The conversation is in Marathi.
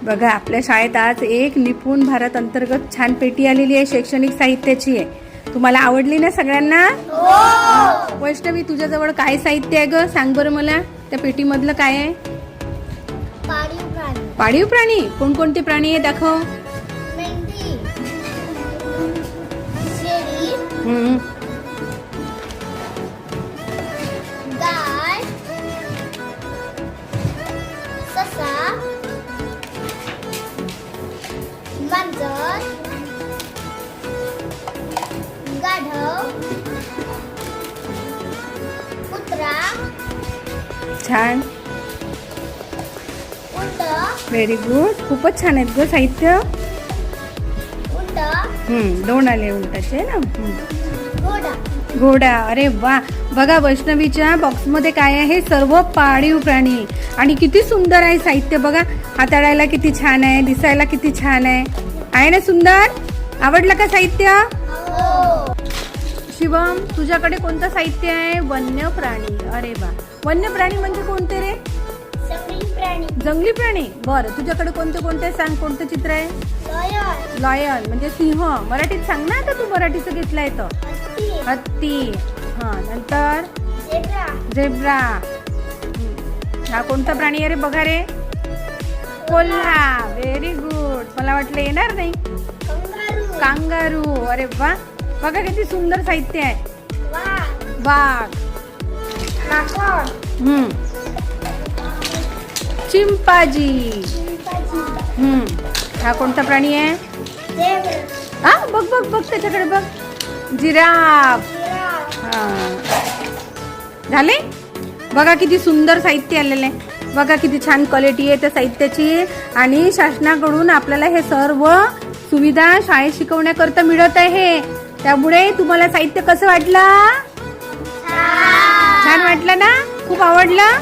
बघा आपल्या शाळेत आज एक निपुण भारत अंतर्गत छान पेटी आलेली आहे, शैक्षणिक साहित्याची आहे। तुम्हाला आवडली ना सगळ्यांना? वैष्णवी तुझ्याजवळ काय साहित्य आहे ग? सांग बरं मला, त्या पेटीमधलं काय आहे? पाळीव प्राणी। कोणकोणते प्राणी आहे दाखव? मेंढी, शेळी, गाय, ससा, मांजर, गाढव, कुत्रा, छान, उंट, व्हेरी गुड। खूपच छान आहेत ग साहित्य। उंट, दोन आले उंटाचे ना। घोडा, घोडा, अरे वा। बघा वैष्णवीच्या बॉक्समध्ये काय आहे? सर्व पाळीव प्राणी आणि किती सुंदर आहे साहित्य बघा। हाताळायला किती छान आहे, दिसायला किती छान आहे ना? सुंदर, आवडलं का साहित्य? शिवम तुझ्याकडे कोणतं साहित्य आहे? वन्य प्राणी। अरे वा, वन्य प्राणी म्हणजे कोणते रे? जंगली प्राणी, जंगली प्राणी। बरं, तुझ्याकडे कोणते कोणते सांग, कोणतं चित्र आहे? लॉयन, लॉयन म्हणजे सिंह। मराठीत सांग ना, आता तू मराठीचं घेतलंय तर। हत्ती, हत्ती, हा। नंतर झेब्रा, झेब्रा। हा कोणता प्राणी आहे रे? बघा रे, कोल्हा। Very good. मला वाटलं येणार नाही। कंगारू, कांगारू, अरे वा। बघा किती सुंदर साहित्य आहे। वाघ, वाघ, माकड, चिंपाजी। चिंपांझी, हा कोणता प्राणी आहे? झेब्रा, हा बघ बघ बघ त्याच्याकडे बघ, जिराफ। जिराफ, हा, झाले? बघा किती सुंदर साहित्य आलेलं आहे। बघा किती छान क्वालिटी आहे त्या साहित्याची आणि शासनाकडून आपल्याला हे सर्व सुविधा शाळेत शिकवण्याकरता मिळत आहे। त्यामुळे तुम्हाला साहित्य कसं वाटलं? छान वाटलं ना? खूप आवडलं?